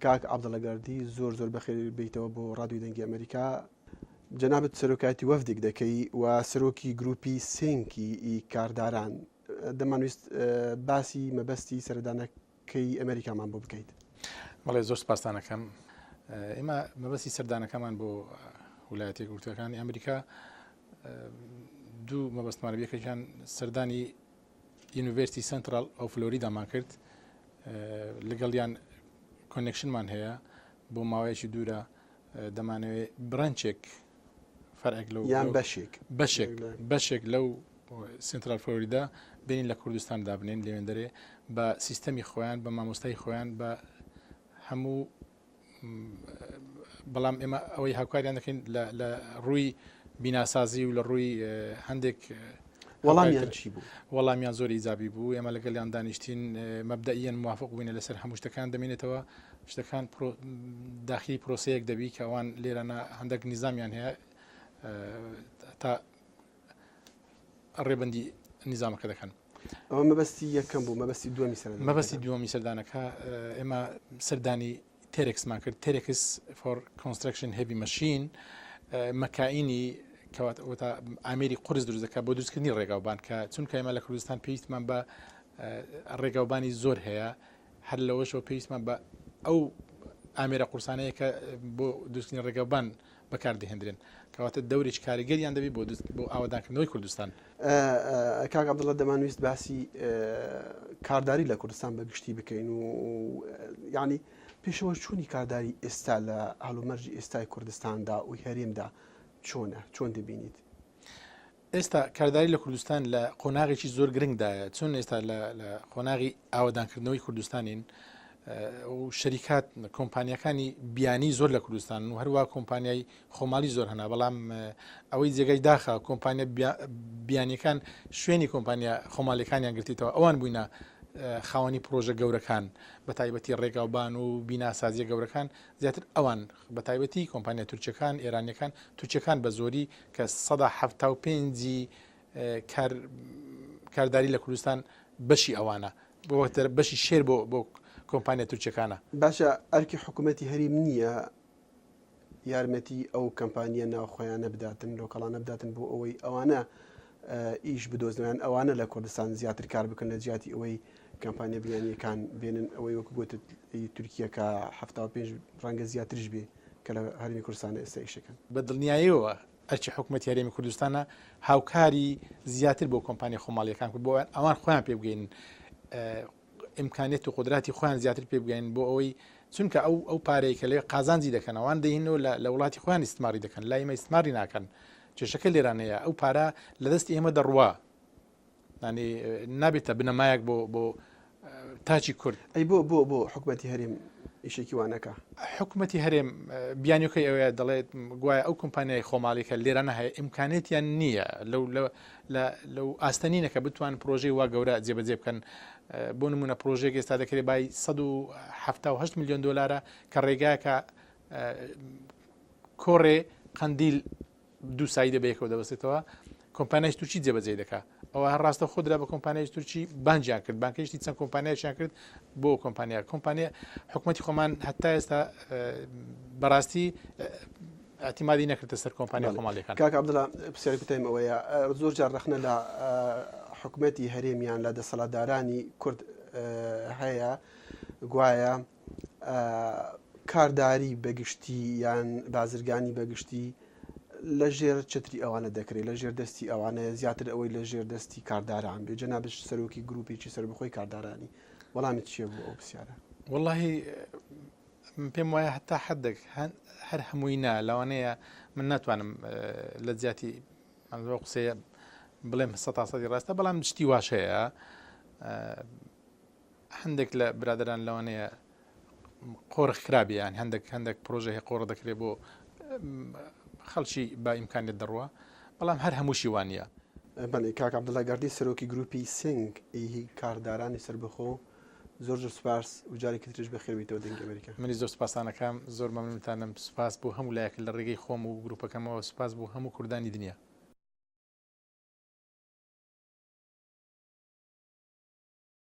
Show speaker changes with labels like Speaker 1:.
Speaker 1: کاک عەبدوڵڵاگەردی زۆر بەخێر بیتەوە بۆ ڕادیۆی دەنگی ئەمریکا. جەنابەت سەرۆکایەتی وەفدێک دەکەی و سەرۆکی گروپی سێنکی کارداران، دەمانویست باسی مەبەستی سەردانەکەی ئەمریکامان بۆ بکەیت.
Speaker 2: بەڵێ زۆر سپاسانەکەم. ئێمە مەبەستی سەردانەکەمان بۆ ویلایەتە یەکگرتووەکانی ئەمریکا دوو مەبەستمان یەکەیان سەردانی یونیڤرسیتی سنترال ئەو فلۆریدامان کرد، لەگەڵیان کۆنێکشنمان هەیە بۆ ماوەیەکی دوورە. دەمانەوێت برانچێک فەرعێک لەو
Speaker 1: یان
Speaker 2: بەشێک لەو سنترال فلۆریدا بینین لە کوردستاندا بنێن لێوێندەرێ بە سیستەمی خۆیان، بە مامۆستای خۆیان، بە هەموو. بەڵام ئێمە ئەوەی هاوکاریان دەکەین لە ڕووی بیناسازی و لە ڕووی هەندێک
Speaker 1: وەڵامیان چی بوو؟
Speaker 2: وەڵامیان زۆر ئیجابی بوو. ئێمە لەگەڵیان دانیشتین مەبدەئیەن موافق بووینە لەسەر هەموو شتەکان دەمێنێتەوە. شتەکان داخلی پرۆسەیەک دەبی کە ئەوان لێرەنا هەندێک نیزامیان هەیە تا ڕێبەندی نیزامەکە دەکەن.
Speaker 1: ئەوە مەبەستی یەکەم بوو. مەبەستی
Speaker 2: دووەمی سەردانەکە ئێمە سەردانی تێرێکسمان کرد، تێرێکس فۆر کۆنستراکشن هێڤی مەشین، مەکائینی کەواتە ئامێری قورس دروست دەکات بۆ دروستکردنی ڕێگاوبان، کە چونکە ئێمە لە کوردستان پێویستمان بە ڕێگاوبانی زۆر هەیە، هەر لەوەشەوە پێویستمان بە ئەو ئامێرە قورسانەیە کە بۆ دروستکردنی ڕێگاوبان بەکاردەهێنرێن، کەواتە دەورێک کاریگەریان دەبێت بۆ ئاوادانکردنەوەی کوردستان.
Speaker 1: کاک عەبدوڵڵا دەمانویست باسی کارداری لە کوردستان بەگشتی بکەین و یعنی پێشەوە چۆنی کارداری ئێستا لە هەڵومەرجی ئێستای کوردستاندا و هەرێمدا چۆن دەبینیت؟
Speaker 2: ئێستا کارداری لە کوردستان لە قۆناغێکی زۆر گرنگدایە، چون ئێستا لە قۆناغی ئاوادانکردنەوەی کوردستانین و شەریکات کۆمپانیەکانی بیانی زۆر لە کوردستان و هەروە کۆمپانیای خۆماڵی زۆر هەنا، بەڵام ئەوەی جێگەی داخە کۆمپانیا بیانیەکان شوێنی کۆمپانیا خۆماڵیەکانیان گرتیتەوە، ئەوان بووینە خاوەنی پرۆژە گەورەکان بە تایبەتی ڕێگاوبان و بیناسازیە گەورەکان، زیاتر ئەوان بە تایبەتی کۆمپانیا تورکیەکان، ئێرانیەکان، تورکیەکان بە زۆری کە 175 کارداری لە کوردستان بەشی ئەوانە بەشی شێر بۆ کۆمپانیا تورکیەکانە.
Speaker 1: باشە، ئەرکی حکوومەتی هەرێم نییە یارمەتی ئەو کەمپانیە ناوخۆیانە بداتن، لۆکەڵانە بداتن بۆ ئەوەی ئەوانە ئیش بدۆزنیان، ئەوانە لە کوردستان زیاتر کار بکەن لە جیاتی ئەوەی کەمپانیا بیانیەکان بێنن، ئەوەی وەکو گوتت تورکیە کە 75 ڕەنگە زیاترش بێ کە لە هەرێمی کوردستان ئێستا ئیشەکەن.
Speaker 2: بە دڵنیاییەوە ئەرکی حکوومەتی هەرێمی کوردستانە هاوکاری زیاتر بۆ کۆمپانیا خۆماڵیەکان کرد، بۆ ئەوان خۆیان پێ بگەین ئیمکانێت و قودراتی خۆیان زیاتر پێ بگەین، بۆ ئەوەی چونکە ئەو پارەی کە لێ قازانجی دەکەن ئەوان دەهێنەوە لە وڵاتی خۆیان ئیستماری دەکەن، لای ئێمە ئیستماری ناکەن. کێشەکە لێرانەیە ئەو پارە لە دەستی ئێمە دەڕوا، یعنی نابێتە بنەمایەک بۆ تاچی کورد.
Speaker 1: ئەی بۆ حکوومەتی هەرێم ئیشێکی وانەکە؟
Speaker 2: حکوومەتی هەرێم بیانیەکەی ئەوەیە دەڵێت گوایە ئەو کۆمپانیای خۆماڵیکە لێرانە هەیە ئیمکانێتیان نییە لەو ئاستەنینە کە بتوان پرۆژەی وا گەورە جێبەجێ بکەن. بۆ نمونە پرۆژێک ئێستا دەکرێت بای 178 میلیۆن دۆلارە کە ڕێگایەکە کۆڕێ قەندیل دوو سایی دەبێتەوە دەبەستێتەوە، کۆمپانیای تورکی جێبەجێ دەکات. ئەوە هەر ڕاستە خودرا بە کۆمپانیای تورکی بانجیان کرد، بانکەشتی چەند کۆمپانیایشیان کرد بۆ کۆمپانیا حکوومەتی خۆمان هەتا ئێستا بەڕاستی ئەتیمادی نەکردە سەر کۆمپانیا خۆماڵیەکان.
Speaker 1: کاک عەبدوڵڵا پرسیاری کوتایم ئەوەیە، زۆر جار ڕەخنە لە حکوومەتی هەرێمیان لە دەسەڵاتدارانی کورد هەیە گوایە کارداری بەگشتی یان بازرگانی بەگشتی لە ژێر چتری ئەوانە دەکرێت، لە ژێر دەستی ئەوانە زیاتر ئەوەی لە ژێر دەستی کارداران بێ. جەنابش سەرۆکی گروپێکی سەربەخۆی کاردارانی، وەڵامی چییە بۆ ئەو پرسیارە؟
Speaker 2: وەڵاهی پێم وایە هەتا حەدێک هەر هەمووی نا لەوانەیە من ناتوانم لە زیاتی قسەیە بڵێم 100% ڕاستە، بەڵام شتی واش هەیە. هەندێک لە برادران لەوانەیە قۆڕ خراپیان هەندێک پرۆژە هەیە قۆڕ دەکرێت بۆ خەڵکی با ئیمکانێت دەڕوە، بەڵام هەر هەمووشی وانە.
Speaker 1: بەڵێ کاک عەبدوڵڵاگەردی سەرۆکی گروپی سنگ کاردارانی سەربەخۆ، زۆر سوپاس و جارێکی ترش بەخێر بیتەوە دەنگی ئەمریکا.
Speaker 2: منی زۆر سوپاسانەکەم، زۆر مەمنونتانم. سوپاس بۆ هەموو لایەک لە ڕێگەی خۆم و گروپەکەمەوە، سوپاس بۆ هەموو کوردانی دنیا.